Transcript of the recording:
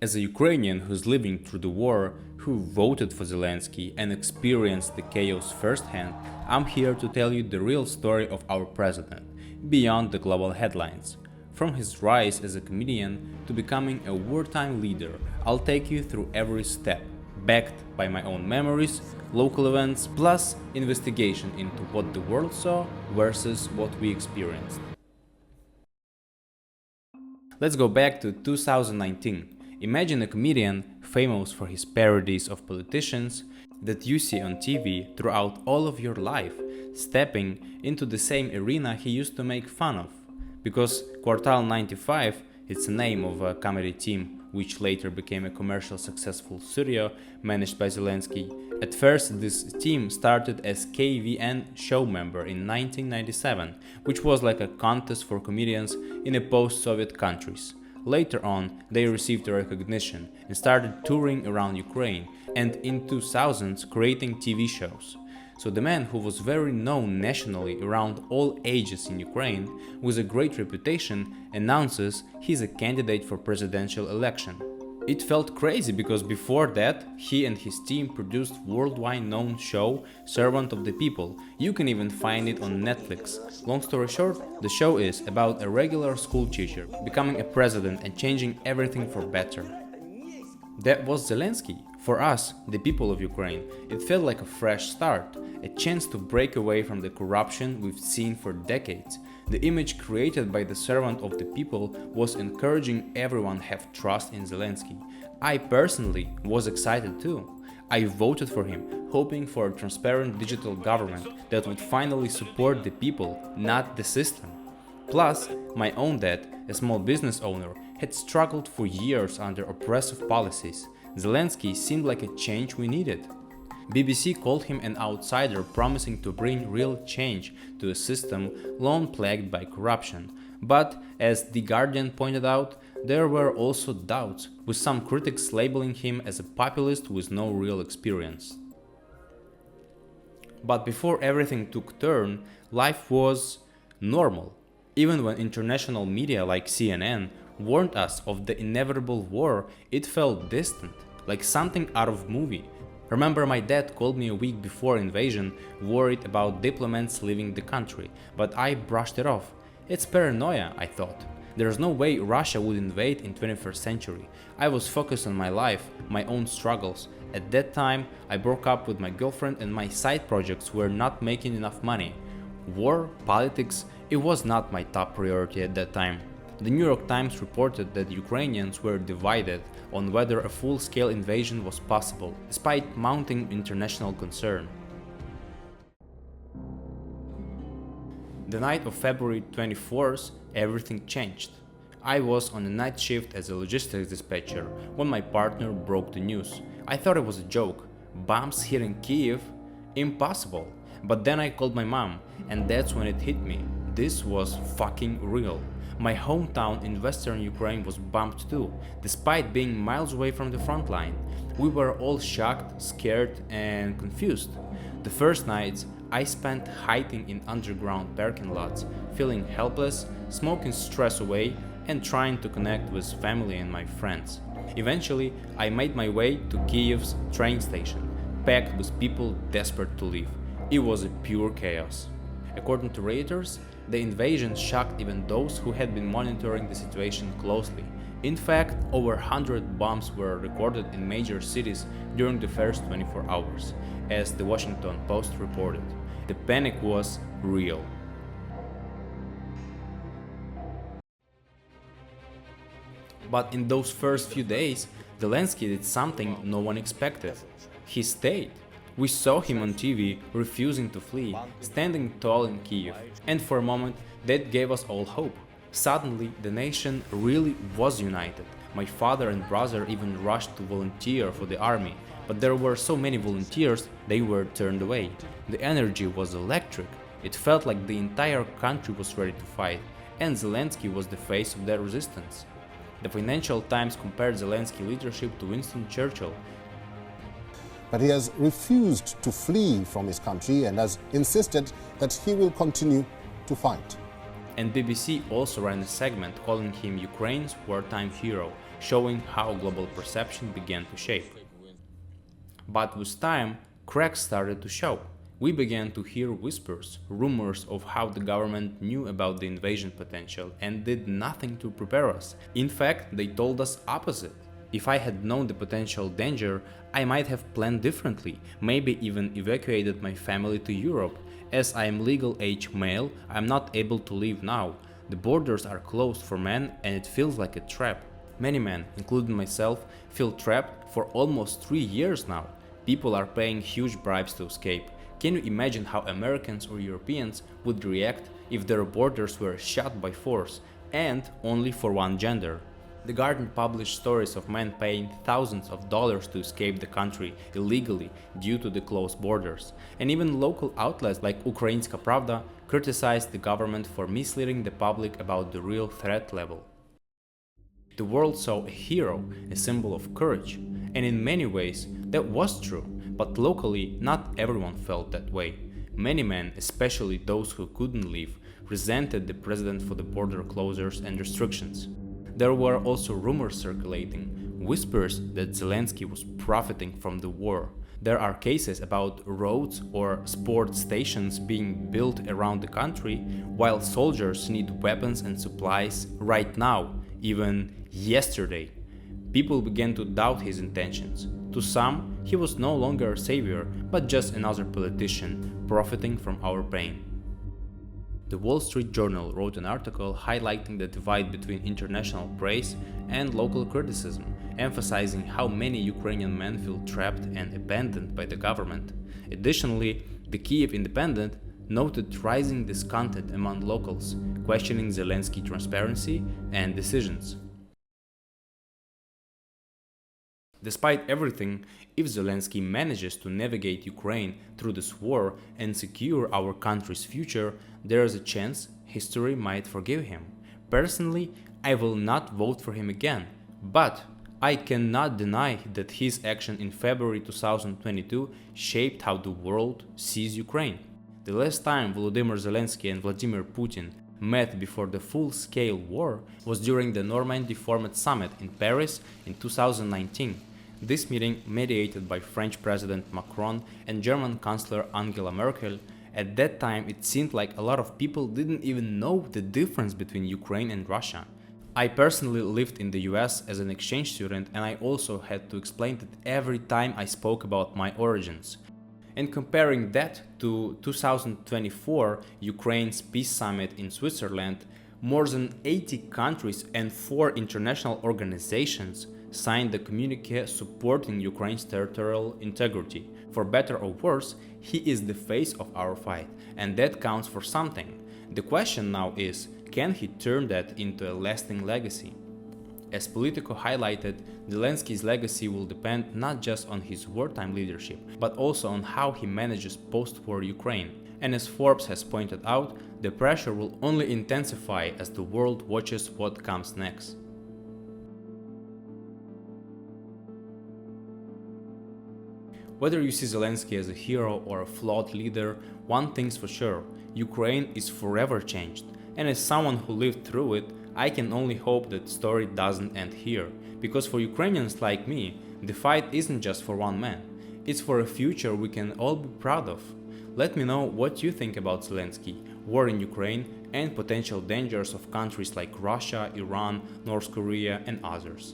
As a Ukrainian who's living through the war, who voted for Zelensky and experienced the chaos firsthand, I'm here to tell you the real story of our president, beyond the global headlines. From his rise as a comedian to becoming a wartime leader, I'll take you through every step, backed by my own memories, local events, plus investigation into what the world saw versus what we experienced. Let's go back to 2019. Imagine a comedian famous for his parodies of politicians that you see on TV throughout all of your life, stepping into the same arena he used to make fun of. Because Quartal 95, it's the name of a comedy team which later became a commercial successful studio managed by Zelensky. At first, this team started as KVN show member in 1997, which was like a contest for comedians in a post-Soviet countries. Later on, they received recognition and started touring around Ukraine, and in 2000s creating TV shows. So the man who was very known nationally around all ages in Ukraine, with a great reputation, announces he's a candidate for presidential election. It felt crazy because before that, he and his team produced worldwide known show Servant of the People. You can even find it on Netflix. Long story short, the show is about a regular school teacher becoming a president and changing everything for better. That was Zelensky. For us, the people of Ukraine, it felt like a fresh start, a chance to break away from the corruption we've seen for decades. The image created by the servant of the people was encouraging everyone to have trust in Zelensky. I personally was excited too. I voted for him, hoping for a transparent digital government that would finally support the people, not the system. Plus, my own dad, a small business owner, had struggled for years under oppressive policies. Zelensky seemed like a change we needed. BBC called him an outsider promising to bring real change to a system long plagued by corruption. But, as The Guardian pointed out, there were also doubts, with some critics labeling him as a populist with no real experience. But before everything took turn, life was normal. Even when international media like CNN warned us of the inevitable war, it felt distant, like something out of movie. Remember, my dad called me a week before invasion, worried about diplomats leaving the country, but I brushed it off. It's paranoia, I thought. There's no way Russia would invade in 21st century. I was focused on my life, my own struggles. At that time, I broke up with my girlfriend and my side projects were not making enough money. War, politics, it was not my top priority at that time. The New York Times reported that Ukrainians were divided on whether a full-scale invasion was possible, despite mounting international concern. The night of February 24th, everything changed. I was on a night shift as a logistics dispatcher when my partner broke the news. I thought it was a joke. Bombs hitting Kiev? Impossible. But then I called my mom, and that's when it hit me. This was fucking real. My hometown in western Ukraine was bombed too, despite being miles away from the front line. We were all shocked, scared, and confused. The first nights I spent hiding in underground parking lots, feeling helpless, smoking stress away, and trying to connect with family and my friends. Eventually, I made my way to Kiev's train station, packed with people desperate to leave. It was a pure chaos. According to Reuters, the invasion shocked even those who had been monitoring the situation closely. In fact, over 100 bombs were recorded in major cities during the first 24 hours, as the Washington Post reported. The panic was real. But in those first few days, Zelensky did something no one expected. He stayed. We saw him on TV refusing to flee, standing tall in Kiev, and for a moment that gave us all hope. Suddenly, the nation really was united. My father and brother even rushed to volunteer for the army, but there were so many volunteers they were turned away. The energy was electric. It felt like the entire country was ready to fight, and Zelensky was the face of that resistance. The Financial Times compared Zelensky's leadership to Winston Churchill. But he has refused to flee from his country and has insisted that he will continue to fight. And BBC also ran a segment calling him Ukraine's wartime hero, showing how global perception began to shape. But with time, cracks started to show. We began to hear whispers, rumors of how the government knew about the invasion potential and did nothing to prepare us. In fact, they told us opposite. If I had known the potential danger, I might have planned differently, maybe even evacuated my family to Europe. As I am legal age male, I am not able to leave now. The borders are closed for men and it feels like a trap. Many men, including myself, feel trapped for almost 3 years now. People are paying huge bribes to escape. Can you imagine how Americans or Europeans would react if their borders were shut by force, and only for one gender? The Guardian published stories of men paying thousands of dollars to escape the country illegally due to the closed borders, and even local outlets like Ukrainska Pravda criticized the government for misleading the public about the real threat level. The world saw a hero, a symbol of courage, and in many ways that was true, but locally not everyone felt that way. Many men, especially those who couldn't leave, resented the president for the border closures and restrictions. There were also rumors circulating, whispers that Zelensky was profiting from the war. There are cases about roads or sport stations being built around the country, while soldiers need weapons and supplies right now, even yesterday. People began to doubt his intentions. To some, he was no longer a savior, but just another politician profiting from our pain. The Wall Street Journal wrote an article highlighting the divide between international praise and local criticism, emphasizing how many Ukrainian men feel trapped and abandoned by the government. Additionally, the Kyiv Independent noted rising discontent among locals, questioning Zelensky's transparency and decisions. Despite everything, if Zelensky manages to navigate Ukraine through this war and secure our country's future, there is a chance history might forgive him. Personally, I will not vote for him again, but I cannot deny that his action in February 2022 shaped how the world sees Ukraine. The last time Volodymyr Zelensky and Vladimir Putin met before the full-scale war was during the Normandy Format Summit in Paris in 2019. This meeting, mediated by French President Macron and German Chancellor Angela Merkel, at that time it seemed like a lot of people didn't even know the difference between Ukraine and Russia. I personally lived in the US as an exchange student, and I also had to explain that every time I spoke about my origins. And comparing that to 2024 Ukraine's Peace Summit in Switzerland, more than 80 countries and 4 international organizations signed the communique supporting Ukraine's territorial integrity. For better or worse, he is the face of our fight, and that counts for something. The question now is, can he turn that into a lasting legacy? As Politico highlighted, Zelensky's legacy will depend not just on his wartime leadership, but also on how he manages post-war Ukraine. And as Forbes has pointed out, the pressure will only intensify as the world watches what comes next. Whether you see Zelensky as a hero or a flawed leader, one thing's for sure, Ukraine is forever changed. And as someone who lived through it, I can only hope that the story doesn't end here. Because for Ukrainians like me, the fight isn't just for one man. It's for a future we can all be proud of. Let me know what you think about Zelensky, war in Ukraine, and potential dangers of countries like Russia, Iran, North Korea, and others.